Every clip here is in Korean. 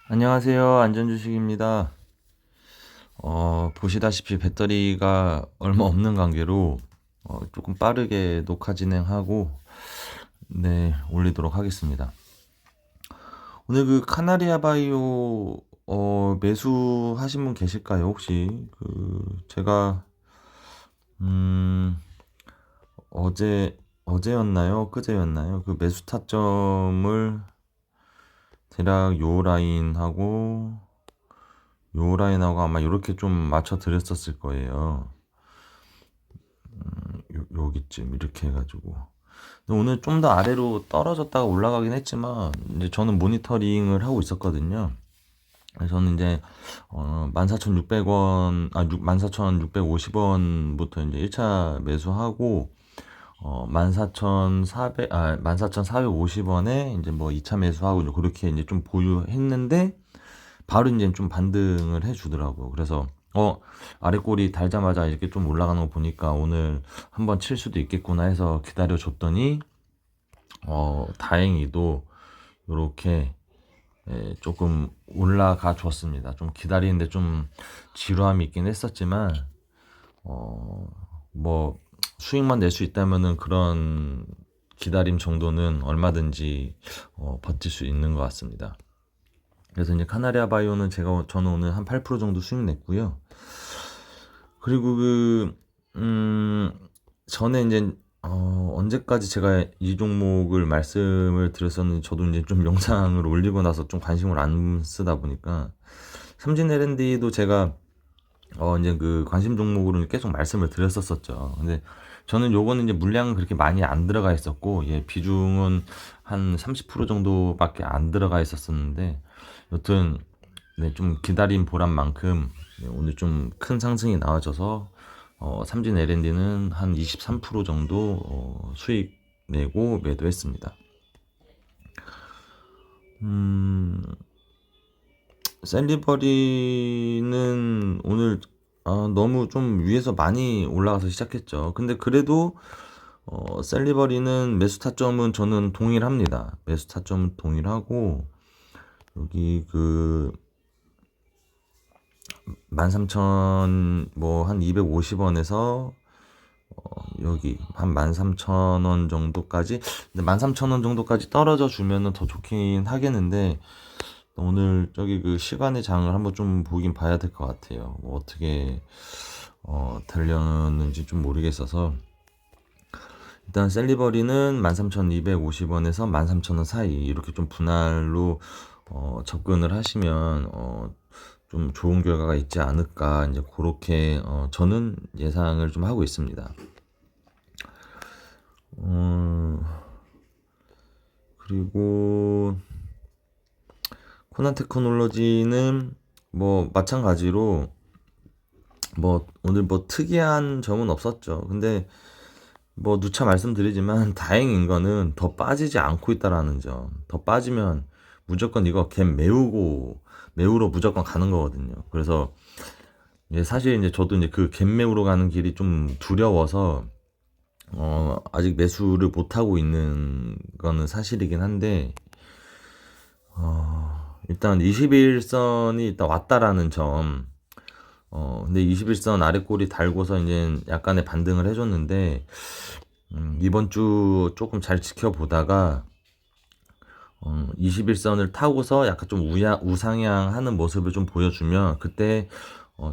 안녕하세요. 안전주식입니다. 보시다시피 배터리가 얼마 없는 관계로 조금 빠르게 녹화 진행하고 네, 올리도록 하겠습니다. 오늘 그 카나리아 바이오 매수하신 분 계실까요? 혹시 제가 음, 어제였나요? 그제였나요? 그 매수 타점을 대략 요 라인하고 아마 이렇게 좀 맞춰 드렸었을 거예요. 여기쯤 이렇게 해가지고. 근데 오늘 좀 더 아래로 떨어졌다가 올라가긴 했지만 이제 저는 모니터링을 하고 있었거든요. 그래서 저는 이제 14,600원, 14,650원부터 이제 1차 매수하고 14,450원에 이제 뭐 2차 매수하고 이제 그렇게 이제 좀 보유했는데 바로 이제 좀 반등을 해주더라고요. 그래서 아래 꼬리 달자마자 이렇게 좀 올라가는 거 보니까 오늘 한번 칠 수도 있겠구나 해서 기다려 줬더니 다행히도 이렇게 조금 올라가 줬습니다. 좀 기다리는데 좀 지루함이 있긴 했었지만 뭐 수익만 낼 수 있다면은 그런 기다림 정도는 얼마든지 버틸 수 있는 것 같습니다. 그래서 이제 카나리아 바이오는 저는 오늘 한 8% 정도 수익 냈고요. 그리고 전에 이제 언제까지 제가 이 종목을 말씀을 드렸었는지 저도 이제 좀 영상을 올리고 나서 좀 관심을 안 쓰다 보니까 삼진 L&D도 제가 이제 그 관심 종목으로 계속 말씀을 드렸었죠. 근데 저는 요거는 이제 물량은 그렇게 많이 안 들어가 있었고, 예, 비중은 한 30% 정도밖에 안 들어가 있었었는데, 여튼, 네, 좀 기다린 보람만큼, 네, 오늘 좀 큰 상승이 나와져서, 삼진 L&D는 한 23% 정도, 수익 내고 매도했습니다. 음, 셀리버리는 오늘 너무 좀 위에서 많이 올라가서 시작했죠. 근데 그래도 셀리버리는 매수 타점은 저는 동일합니다. 매수 타점은 동일하고 여기 13,000 뭐 한 250원에서 여기 한 13,000원 정도까지, 근데 13,000원 정도까지 떨어져 주면은 더 좋긴 하겠는데 오늘 저기 그 시간의 장을 한번 좀 보긴 봐야 될 것 같아요. 뭐 어떻게 되려는지 좀 모르겠어서 일단 셀리버리는 13,250원에서 13,000원 사이 이렇게 좀 분할로 접근을 하시면 좀 좋은 결과가 있지 않을까 이제 그렇게 저는 예상을 좀 하고 있습니다. 그리고 코난 테크놀로지는 뭐 마찬가지로 뭐 오늘 뭐 특이한 점은 없었죠. 근데 뭐 누차 말씀드리지만 다행인 거는 더 빠지지 않고 있다라는 점. 더 빠지면 무조건 이거 갭 메우러 무조건 가는 거거든요. 그래서 사실 이제 저도 이제 그 갭 메우러 가는 길이 좀 두려워서 아직 매수를 못 하고 있는 거는 사실이긴 한데 일단 21선이 일단 왔다라는 점. 근데 21선 아래 꼬리 달고서 이제 약간의 반등을 해줬는데, 이번 주 조금 잘 지켜보다가, 21선을 타고서 약간 좀 우상향 하는 모습을 좀 보여주면, 그때,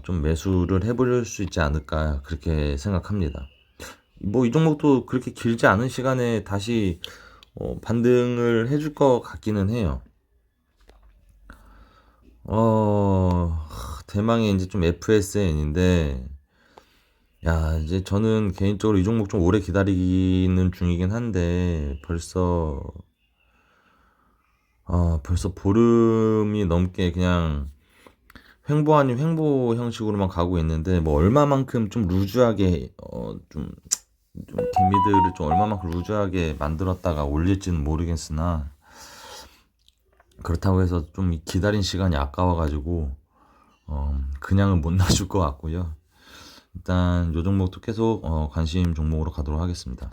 좀 매수를 해볼 수 있지 않을까, 그렇게 생각합니다. 뭐, 이 종목도 그렇게 길지 않은 시간에 다시, 반등을 해줄 것 같기는 해요. 대망의 이제 좀 FSN인데, 야, 이제 저는 개인적으로 이 종목 좀 오래 기다리는 중이긴 한데, 벌써 보름이 넘게 그냥 횡보 아닌 횡보 형식으로만 가고 있는데, 뭐 얼마만큼 좀 루즈하게, 좀 개미들을 좀 얼마만큼 루즈하게 만들었다가 올릴지는 모르겠으나, 그렇다고 해서 좀 기다린 시간이 아까워가지고, 그냥은 못 놔줄 것 같고요. 일단 요 종목도 계속 관심 종목으로 가도록 하겠습니다.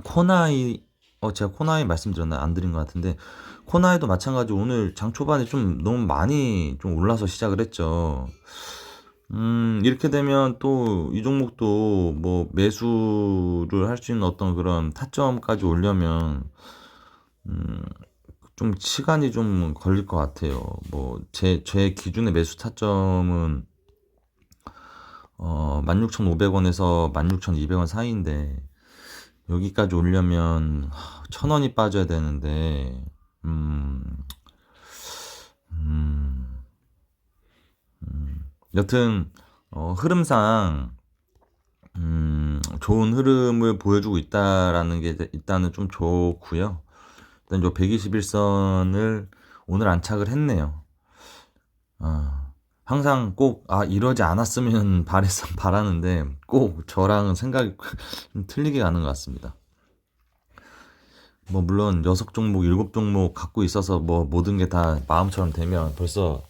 코나이 제가 코나이 말씀드렸나요? 안 드린 것 같은데, 코나이도 마찬가지 오늘 장 초반에 좀 너무 많이 좀 올라서 시작을 했죠. 이렇게 되면 또 이 종목도 뭐 매수를 할 수 있는 어떤 그런 타점까지 오려면, 음, 좀 시간이 좀 걸릴 것 같아요. 뭐, 제 기준의 매수 타점은, 16,500원에서 16,200원 사이인데, 여기까지 오려면 1,000원이 빠져야 되는데, 음, 음, 여튼 흐름상 좋은 흐름을 보여주고 있다라는 게 일단은 좀 좋고요. 일단 요 121선을 오늘 안착을 했네요. 항상 꼭 이러지 않았으면 바라는데 꼭 저랑은 생각이 좀 틀리게 가는 것 같습니다. 뭐 물론 6종목 7종목 갖고 있어서 뭐 모든 게 다 마음처럼 되면 벌써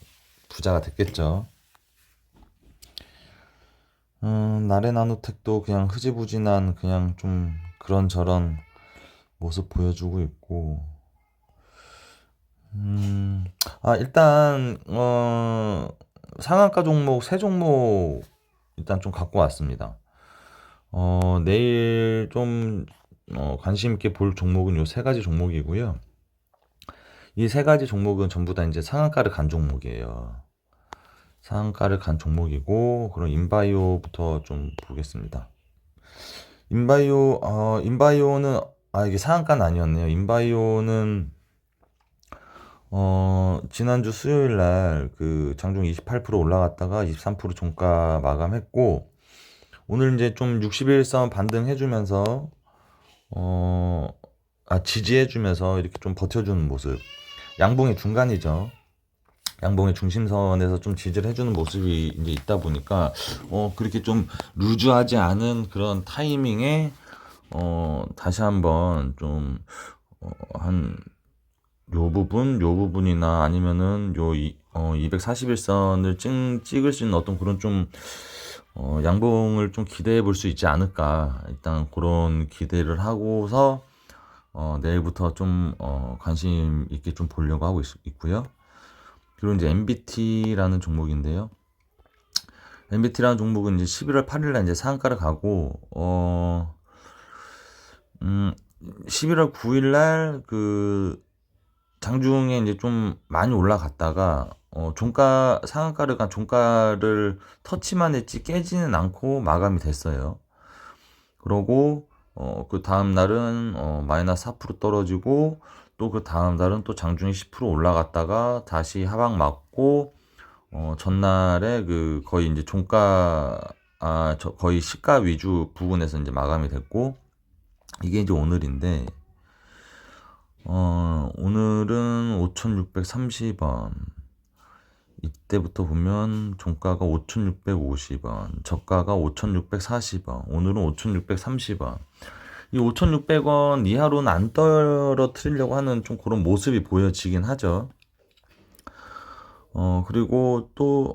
부자가 됐겠죠. 나레나노텍도 그냥 흐지부진한 그냥 좀 그런저런 모습 보여주고 있고, 일단 상한가 종목 세 종목 일단 좀 갖고 왔습니다. 내일 좀 관심 있게 볼 종목은 요 세 가지 종목이고요. 이 세 가지 종목은 전부 다 이제 상한가를 간 종목이에요. 상한가를 간 종목이고, 그럼 인바이오부터 좀 보겠습니다. 인바이오는, 이게 상한가는 아니었네요. 인바이오는, 지난주 수요일 날 그 장중 28% 올라갔다가 23% 종가 마감했고, 오늘 이제 좀 61선 반등해주면서, 지지해주면서 이렇게 좀 버텨주는 모습. 양봉의 중간이죠. 양봉의 중심선에서 좀 지지를 해주는 모습이 이제 있다 보니까 그렇게 좀 루즈하지 않은 그런 타이밍에 다시 한번 좀 한 요 부분이나 아니면은 241선을 찍을 수 있는 어떤 그런 좀 양봉을 좀 기대해 볼 수 있지 않을까. 일단 그런 기대를 하고서 내일부터 좀 관심 있게 좀 보려고 하고 있고요. 그리고 이제 MBT라는 종목인데요. MBT라는 종목은 이제 11월 8일날 이제 상한가를 가고, 11월 9일날 그 장중에 이제 좀 많이 올라갔다가, 상한가를 간 종가를 터치만 했지 깨지는 않고 마감이 됐어요. 그러고, 그 다음 날은, 마이너스 4% 떨어지고, 또 그 다음 날은 또 장중에 10% 올라갔다가 다시 하방 맞고, 전날에 그 거의 이제 종가, 거의 시가 위주 부분에서 이제 마감이 됐고, 이게 이제 오늘인데, 오늘은 5,630원. 이때부터 보면 종가가 5,650원, 저가가 5,640원, 오늘은 5,630원. 이 5,600원 이하로는 안 떨어뜨리려고 하는 좀 그런 모습이 보여지긴 하죠. 그리고 또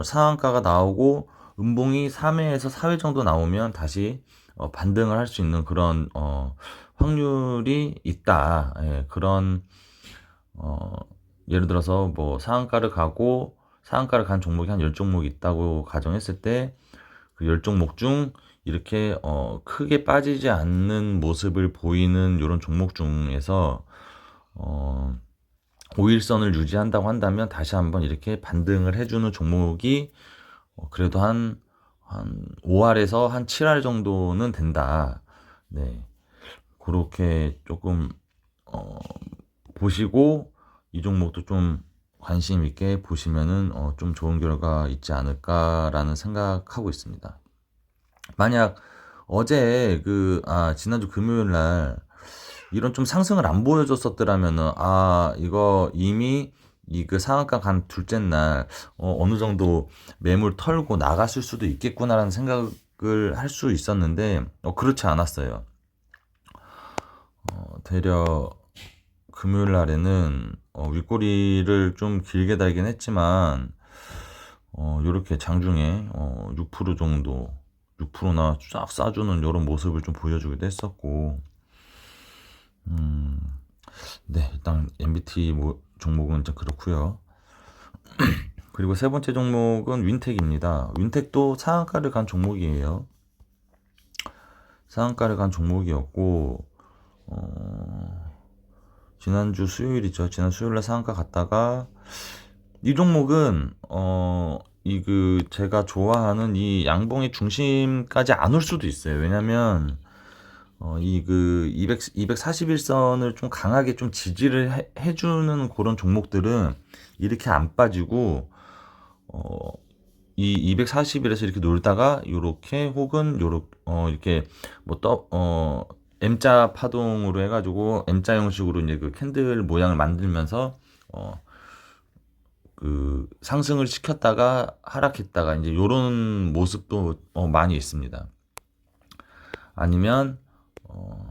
상한가가 나오고 음봉이 3회에서 4회 정도 나오면 다시 반등을 할 수 있는 그런 확률이 있다. 예, 그런 예를 들어서 뭐 상한가를 간 종목이 한 10종목 있다고 가정했을 때 그 10종목 중 이렇게 크게 빠지지 않는 모습을 보이는 이런 종목 중에서 5일선을 유지한다고 한다면 다시 한번 이렇게 반등을 해주는 종목이 그래도 한 5할에서 한 7할 정도는 된다. 네. 그렇게 조금 보시고 이 종목도 좀 관심 있게 보시면은 좀 좋은 결과 있지 않을까라는 생각하고 있습니다. 만약 어제 지난주 금요일 날 이런 좀 상승을 안 보여줬었더라면은 이거 이미 이 그 상한가 간 둘째 날 어느 정도 매물 털고 나갔을 수도 있겠구나라는 생각을 할 수 있었는데 그렇지 않았어요. 되려 금요일 날에는 윗꼬리를 좀 길게 달긴 했지만 요렇게 장중에 6% 정도 6%나 쫙 싸주는 이런 모습을 좀 보여주기도 했었고 음, 네, 일단 MBT 종목은 좀 그렇고요. 그리고 세 번째 종목은 윈텍입니다. 윈텍도 상한가를 간 종목이에요. 상한가를 간 종목이었고, 지난주 수요일이죠. 지난 수요일날 상한가 갔다가 이 종목은 제가 좋아하는 이 양봉의 중심까지 안 올 수도 있어요. 왜냐면 이 241선을 좀 강하게 좀 지지를 해주는 그런 종목들은 이렇게 안 빠지고 어, 이 240일에서 이렇게 놀다가 요렇게 혹은 이렇게 M자 파동으로 해가지고 M자 형식으로 이제 그 캔들 모양을 만들면서 어, 그 상승을 시켰다가 하락했다가 이제 요런 모습도 많이 있습니다. 아니면 어,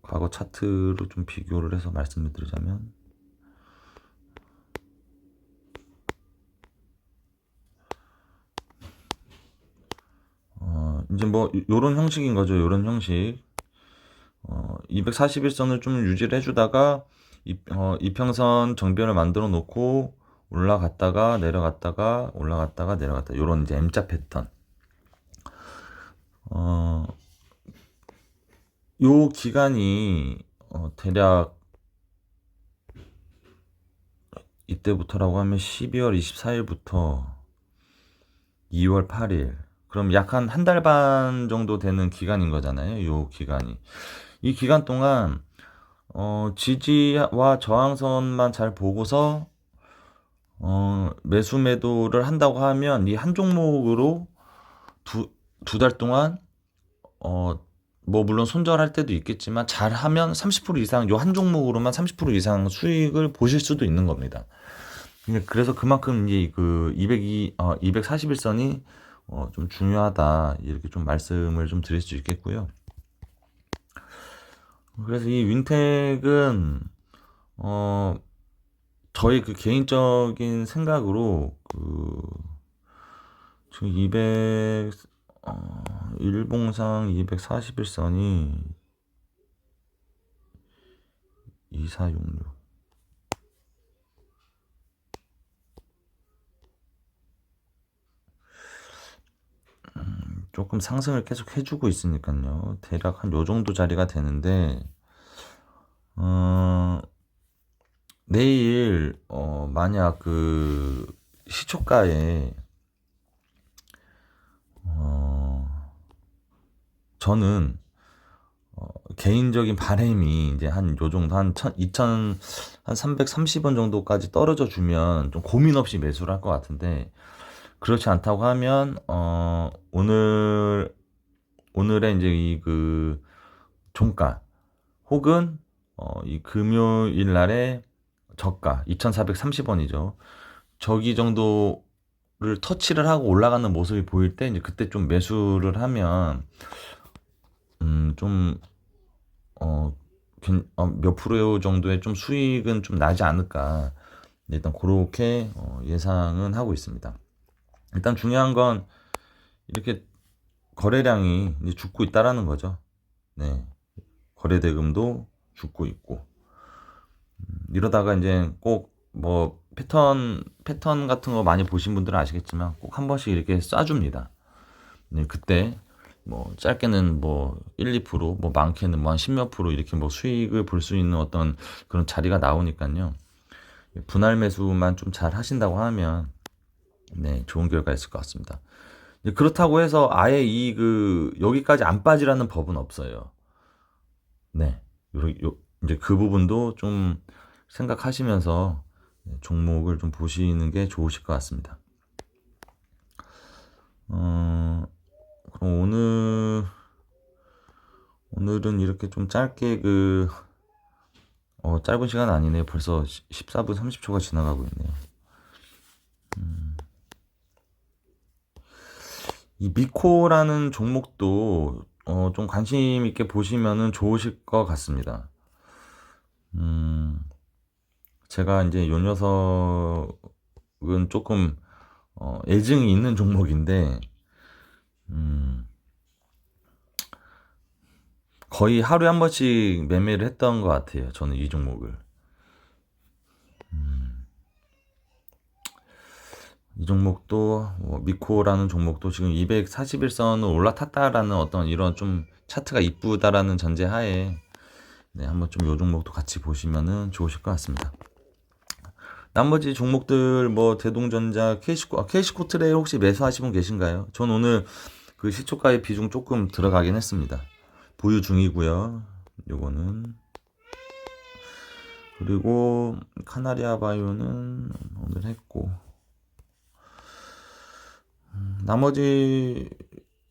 과거 차트로 좀 비교를 해서 말씀을 드리자면 이제 뭐 요런 형식인 거죠. 요런 형식. 241선을 좀 유지를 해주다가 이평선 정변을 만들어 놓고 올라갔다가 내려갔다가 올라갔다가 내려갔다 요런 이제 M자 패턴. 어, 요 기간이 대략 이때부터라고 하면 12월 24일부터 2월 8일. 그럼 약 한 달 반 정도 되는 기간인 거잖아요. 요 기간이. 이 기간 동안 지지와 저항선만 잘 보고서 매수 매도를 한다고 하면 이 한 종목으로 두 달 동안 어, 뭐 물론 손절할 때도 있겠지만 잘하면 30% 이상 요 한 종목으로만 30% 이상 수익을 보실 수도 있는 겁니다. 그래서 그만큼 이제 그 241선이 좀 중요하다 이렇게 좀 말씀을 좀 드릴 수 있겠고요. 그래서 이 윈텍은 어 저희 그 개인적인 생각으로 지금 일봉상 241선이 2466 조금 상승을 계속 해주고 있으니까요. 대략 한 요 정도 자리가 되는데 내일 만약 그 시초가에 저는 개인적인 바람이 이제 한 요 정도 한 330원 정도까지 떨어져 주면 좀 고민 없이 매수를 할 것 같은데 그렇지 않다고 하면 오늘의 이제 이 그 종가 혹은 이 금요일 날의 저가 2,430원이죠. 저기 정도를 터치를 하고 올라가는 모습이 보일 때 이제 그때 좀 매수를 하면 좀 몇 프로 정도의 좀 수익은 좀 나지 않을까 일단 그렇게 예상은 하고 있습니다. 일단 중요한 건 이렇게 거래량이 이제 죽고 있다라는 거죠. 네, 거래 대금도 죽고 있고 이러다가 이제 꼭 뭐 패턴 같은 거 많이 보신 분들은 아시겠지만 꼭 한 번씩 이렇게 쏴줍니다. 네, 그때 뭐 짧게는 뭐 1, 2%, 뭐 많게는 뭐 한 10몇 프로 이렇게 뭐 수익을 볼 수 있는 어떤 그런 자리가 나오니까요. 분할 매수만 좀 잘 하신다고 하면 네, 좋은 결과 있을 것 같습니다. 그렇다고 해서 아예 여기까지 안 빠지라는 법은 없어요. 네. 이제 그 부분도 좀 생각하시면서 종목을 좀 보시는 게 좋으실 것 같습니다. 그럼 오늘은 이렇게 좀 짧게 짧은 시간 아니네요. 벌써 14분 30초가 지나가고 있네요. 이 미코라는 종목도 좀 관심 있게 보시면은 좋으실 것 같습니다. 제가 이제 요 녀석은 조금 애증이 있는 종목인데 거의 하루에 한 번씩 매매를 했던 것 같아요. 저는 이 종목을. 이 종목도 뭐 미코라는 종목도 지금 241선을 올라탔다라는 어떤 이런 좀 차트가 이쁘다라는 전제 하에 네, 한번 좀 요 종목도 같이 보시면은 좋으실 것 같습니다. 나머지 종목들 뭐 대동전자, KC코트레일 혹시 매수하신 분 계신가요? 전 오늘 그 시초가의 비중 조금 들어가긴 했습니다. 보유 중이고요. 요거는 그리고 카나리아 바이오는 오늘 했고 나머지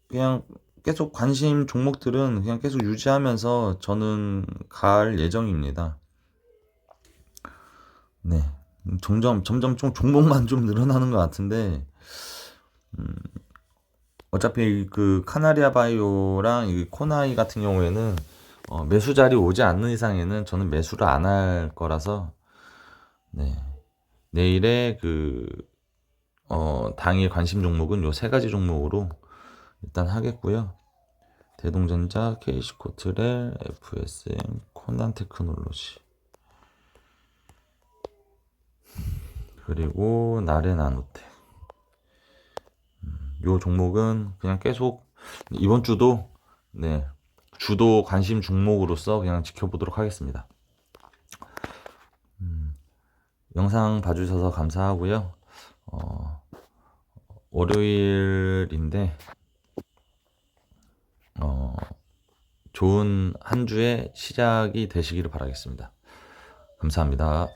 그냥 계속 관심 종목들은 그냥 계속 유지하면서 저는 갈 예정입니다. 네. 점점 좀 종목만 좀 늘어나는 것 같은데, 어차피 그 카나리아 바이오랑 이 코나이 같은 경우에는 매수 자리 오지 않는 이상에는 저는 매수를 안 할 거라서, 네. 내일의 그, 당일 관심 종목은 요 세 가지 종목으로 일단 하겠고요. 대동전자, KC코트렐, FSM, 코난테크놀로지. 그리고 나레나노텍. 요 종목은 그냥 계속 이번 주도 네 주도 관심 종목으로서 그냥 지켜보도록 하겠습니다. 영상 봐주셔서 감사하고요. 월요일인데 좋은 한 주의 시작이 되시기를 바라겠습니다. 감사합니다.